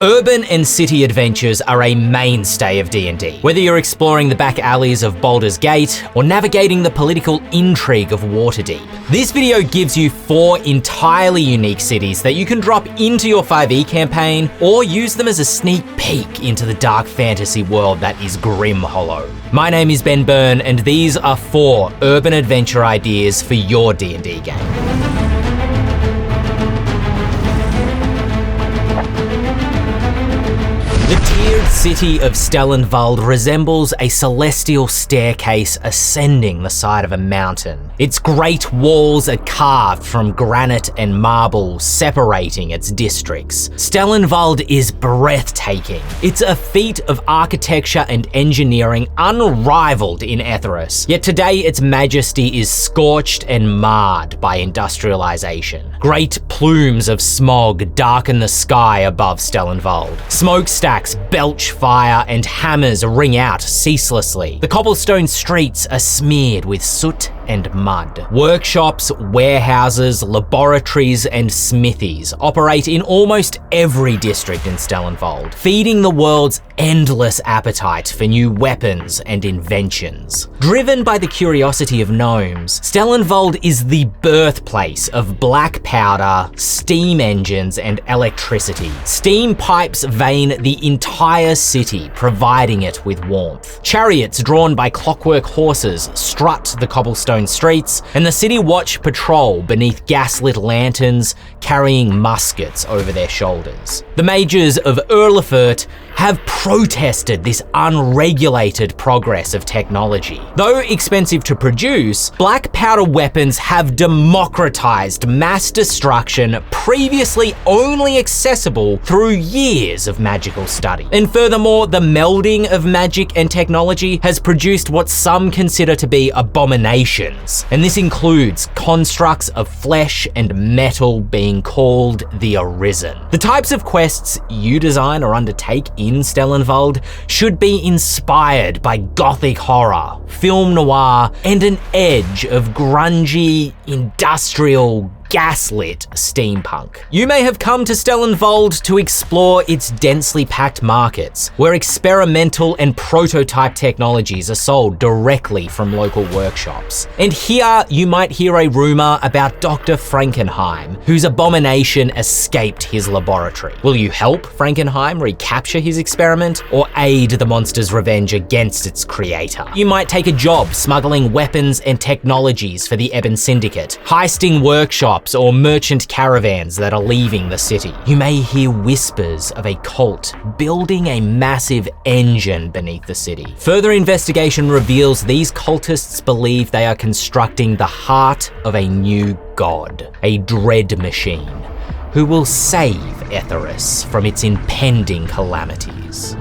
Urban and city adventures are a mainstay of D&D. Whether you're exploring the back alleys of Baldur's Gate or navigating the political intrigue of Waterdeep, this video gives you 4 entirely unique cities that you can drop into your 5e campaign or use them as a sneak peek into the dark fantasy world that is Grimhollow. My name is Ben Byrne, and these are 4 urban adventure ideas for your D&D game. The tiered city of Stellenwald resembles a celestial staircase ascending the side of a mountain. Its great walls are carved from granite and marble, separating its districts. Stellenwald is breathtaking. It's a feat of architecture and engineering unrivaled in Etheirys, yet today its majesty is scorched and marred by industrialization. Great plumes of smog darken the sky above Stellenwald. Smokestacks belch fire and hammers ring out ceaselessly. The cobblestone streets are smeared with soot and mud. Workshops, warehouses, laboratories, and smithies operate in almost every district in Stellenwald, feeding the world's endless appetite for new weapons and inventions. Driven by the curiosity of gnomes, Stellenwald is the birthplace of black powder, steam engines, and electricity. Steam pipes vein the entire city, providing it with warmth. Chariots drawn by clockwork horses strut the cobblestone streets, and the City Watch patrol beneath gaslit lanterns, carrying muskets over their shoulders. The mages of Erlefurt have protested this unregulated progress of technology. Though expensive to produce, black powder weapons have democratized mass destruction previously only accessible through years of magical study. And furthermore, the melding of magic and technology has produced what some consider to be abominations. And this includes constructs of flesh and metal being called the Arisen. The types of quests you design or undertake in Stellenwald should be inspired by gothic horror, film noir, and an edge of grungy, industrial, gaslit steampunk. You may have come to Stellenwald to explore its densely packed markets, where experimental and prototype technologies are sold directly from local workshops. And here you might hear a rumor about Dr. Frankenheim, whose abomination escaped his laboratory. Will you help Frankenheim recapture his experiment, or aid the monster's revenge against its creator? You might take a job smuggling weapons and technologies for the Ebon Syndicate, heisting workshops or merchant caravans that are leaving the city. You may hear whispers of a cult building a massive engine beneath the city. Further investigation reveals these cultists believe they are constructing the heart of a new god, a dread machine, who will save Etheirys from its impending calamities.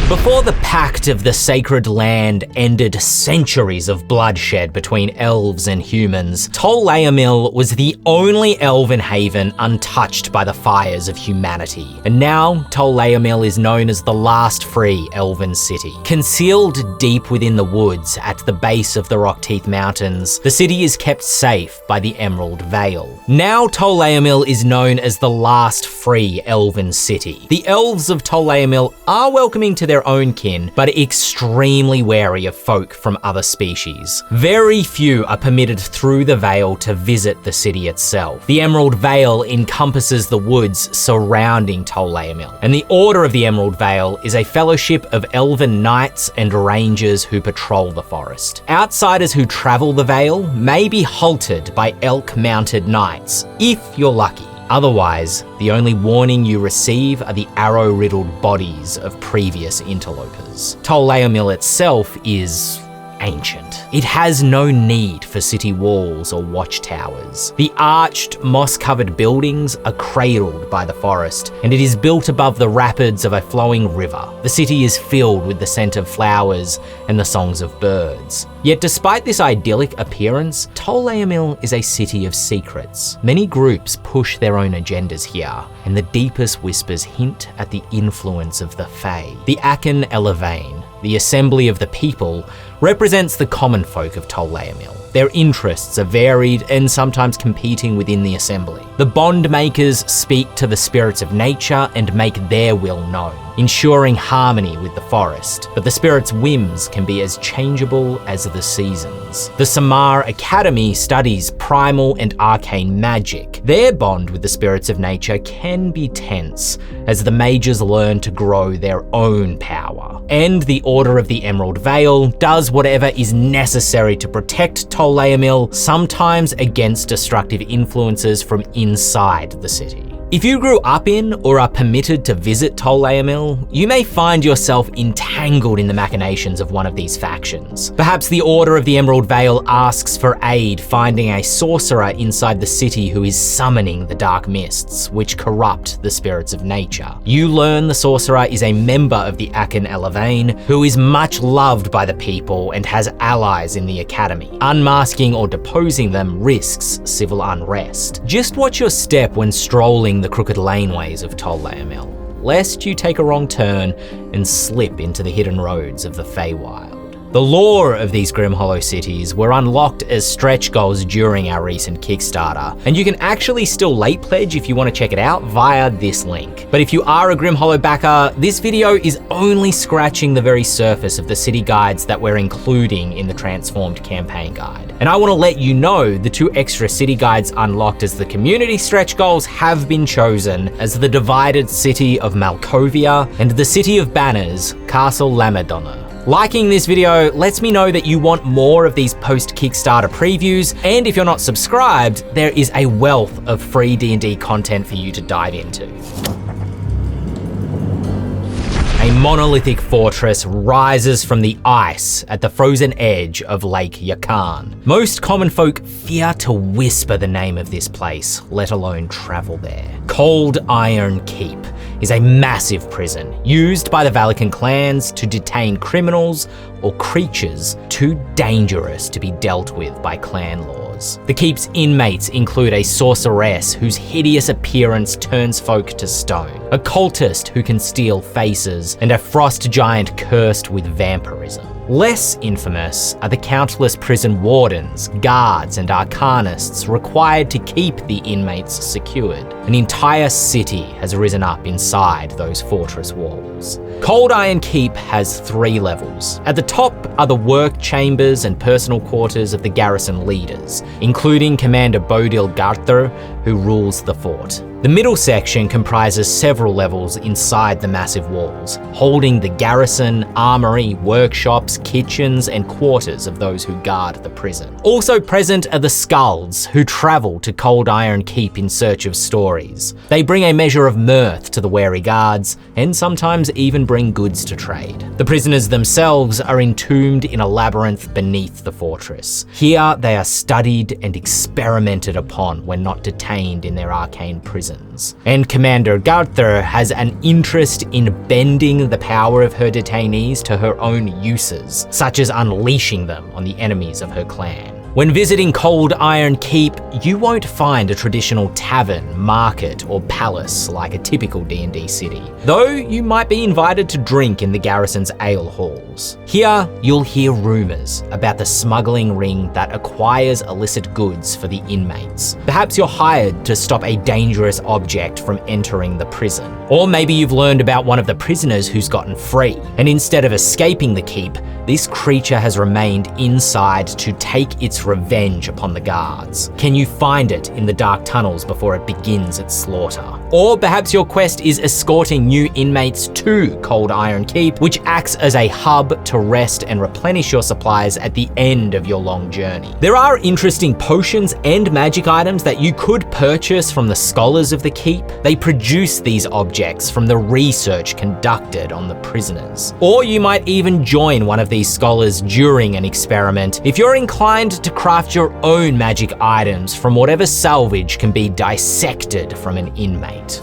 Before the Pact of the Sacred Land ended centuries of bloodshed between elves and humans, Tol Leomil was the only elven haven untouched by the fires of humanity. And now, Tol Leomil is known as the last free elven city. Concealed deep within the woods at the base of the Rockteeth Mountains, the city is kept safe by the Emerald Vale. Now Tol Leomil is known as the last free elven city. The elves of Tol Leomil are welcoming to their own kin, but extremely wary of folk from other species. Very few are permitted through the Vale to visit the city itself. The Emerald Vale encompasses the woods surrounding Tol Leomil, and the Order of the Emerald Vale is a fellowship of elven knights and rangers who patrol the forest. Outsiders who travel the Vale may be halted by elk-mounted knights, if you're lucky. Otherwise, the only warning you receive are the arrow-riddled bodies of previous interlopers. Tol Leomil itself is ancient. It has no need for city walls or watchtowers. The arched, moss-covered buildings are cradled by the forest, and it is built above the rapids of a flowing river. The city is filled with the scent of flowers and the songs of birds. Yet despite this idyllic appearance, Tol Leomil is a city of secrets. Many groups push their own agendas here, and the deepest whispers hint at the influence of the Fae. The Aken Elevane, the Assembly of the People, represents the common folk of Tol Leomil. Their interests are varied and sometimes competing within the assembly. The bond makers speak to the spirits of nature and make their will known, ensuring harmony with the forest, but the spirits' whims can be as changeable as the seasons. The Samar Academy studies primal and arcane magic. Their bond with the spirits of nature can be tense, as the mages learn to grow their own power. And the Order of the Emerald Vale does whatever is necessary to protect Tol Leomil, sometimes against destructive influences from inside the city. If you grew up in or are permitted to visit Tol Leomil, you may find yourself entangled in the machinations of one of these factions. Perhaps the Order of the Emerald Vale asks for aid finding a sorcerer inside the city who is summoning the dark mists, which corrupt the spirits of nature. You learn the sorcerer is a member of the Akan Elevane, who is much loved by the people and has allies in the academy. Unmasking or deposing them risks civil unrest. Just watch your step when strolling the crooked laneways of Tol Leomil, lest you take a wrong turn and slip into the hidden roads of the Feywild. The lore of these Grim Hollow cities were unlocked as stretch goals during our recent Kickstarter, and you can actually still late pledge if you want to check it out via this link. But if you are a Grim Hollow backer, this video is only scratching the very surface of the city guides that we're including in the transformed campaign guide. And I want to let you know the 2 extra city guides unlocked as the community stretch goals have been chosen as the divided city of Malkovia and the city of Banners, Castle Lamadonna. Liking this video lets me know that you want more of these post-Kickstarter previews, and if you're not subscribed, there is a wealth of free D&D content for you to dive into. A monolithic fortress rises from the ice at the frozen edge of Lake Yakan. Most common folk fear to whisper the name of this place, let alone travel there. Cold Iron Keep is a massive prison used by the Valakan clans to detain criminals or creatures too dangerous to be dealt with by clan laws. The keep's inmates include a sorceress whose hideous appearance turns folk to stone, a cultist who can steal faces, and a frost giant cursed with vampirism. Less infamous are the countless prison wardens, guards, and arcanists required to keep the inmates secured. An entire city has risen up inside those fortress walls. Cold Iron Keep has 3 levels. At the top are the work chambers and personal quarters of the garrison leaders, including Commander Bodil Garther, who rules the fort. The middle section comprises several levels inside the massive walls, holding the garrison, armory, workshops, kitchens, and quarters of those who guard the prison. Also present are the Skulls, who travel to Cold Iron Keep in search of stories. They bring a measure of mirth to the wary guards, and sometimes even bring goods to trade. The prisoners themselves are entombed in a labyrinth beneath the fortress. Here they are studied and experimented upon when not detained in their arcane prisons. And Commander Garther has an interest in bending the power of her detainees to her own uses, such as unleashing them on the enemies of her clan. When visiting Cold Iron Keep, you won't find a traditional tavern, market, or palace like a typical D&D city, though you might be invited to drink in the garrison's ale halls. Here, you'll hear rumors about the smuggling ring that acquires illicit goods for the inmates. Perhaps you're hired to stop a dangerous object from entering the prison. Or maybe you've learned about one of the prisoners who's gotten free, and instead of escaping the keep, this creature has remained inside to take its revenge upon the guards. Can you find it in the dark tunnels before it begins its slaughter? Or perhaps your quest is escorting new inmates to Cold Iron Keep, which acts as a hub to rest and replenish your supplies at the end of your long journey. There are interesting potions and magic items that you could purchase from the scholars of the keep. They produce these objects from the research conducted on the prisoners. Or you might even join one of these scholars during an experiment if you're inclined to craft your own magic items from whatever salvage can be dissected from an inmate.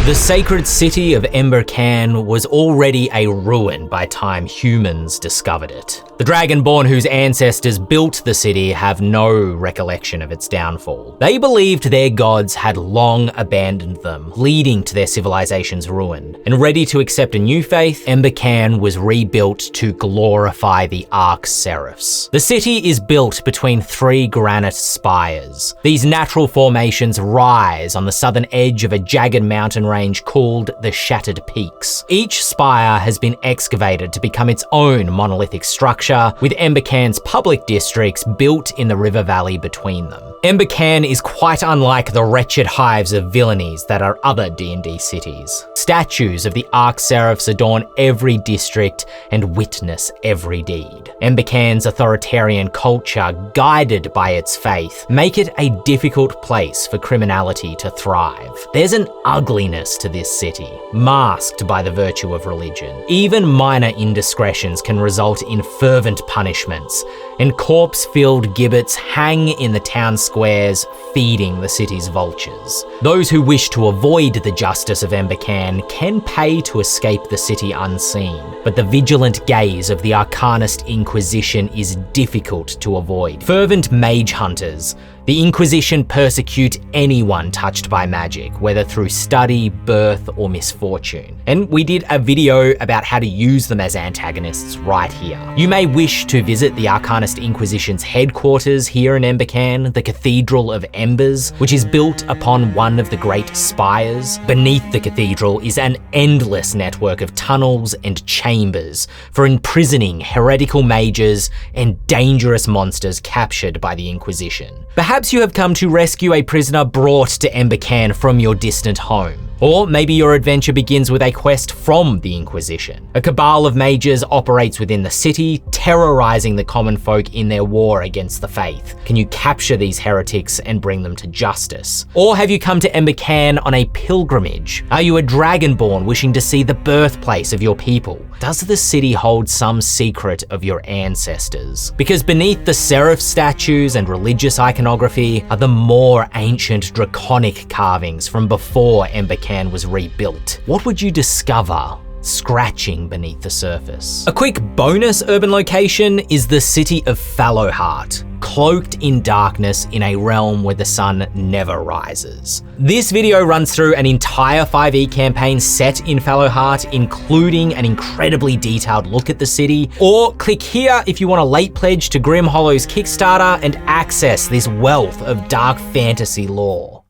The sacred city of Ember Can was already a ruin by time humans discovered it. The Dragonborn whose ancestors built the city have no recollection of its downfall. They believed their gods had long abandoned them, leading to their civilization's ruin. And ready to accept a new faith, Embrekan was rebuilt to glorify the Arc-Seraphs. The city is built between 3 granite spires. These natural formations rise on the southern edge of a jagged mountain range called the Shattered Peaks. Each spire has been excavated to become its own monolithic structure, with Embrekan's public districts built in the river valley between them. Embrekan is quite unlike the wretched hives of villainies that are other D&D cities. Statues of the Arc-Seraphs adorn every district and witness every deed. Embrekan's authoritarian culture, guided by its faith, make it a difficult place for criminality to thrive. There's an ugliness to this city, masked by the virtue of religion. Even minor indiscretions can result in fervent punishments, and corpse-filled gibbets hang in the town squares, feeding the city's vultures. Those who wish to avoid the justice of Embrekan can pay to escape the city unseen, but the vigilant gaze of the Arcanist Inquisition is difficult to avoid. Fervent mage hunters, the Inquisition persecute anyone touched by magic, whether through study, birth, or misfortune. And we did a video about how to use them as antagonists right here. You may wish to visit the Arcanist Inquisition's headquarters here in Embrekan, the Cathedral of Embers, which is built upon one of the great spires. Beneath the cathedral is an endless network of tunnels and chambers for imprisoning heretical mages and dangerous monsters captured by the Inquisition. Perhaps you have come to rescue a prisoner brought to Embrekan from your distant home. Or maybe your adventure begins with a quest from the Inquisition. A cabal of mages operates within the city, terrorizing the common folk in their war against the faith. Can you capture these heretics and bring them to justice? Or have you come to Embrekan on a pilgrimage? Are you a Dragonborn wishing to see the birthplace of your people? Does the city hold some secret of your ancestors? Because beneath the seraph statues and religious iconography are the more ancient draconic carvings from before Embrekan was rebuilt. What would you discover scratching beneath the surface? A quick bonus urban location is the city of Fallowheart, cloaked in darkness in a realm where the sun never rises. This video runs through an entire 5e campaign set in Fallowheart, including an incredibly detailed look at the city, or click here if you want a late pledge to Grim Hollow's Kickstarter and access this wealth of dark fantasy lore.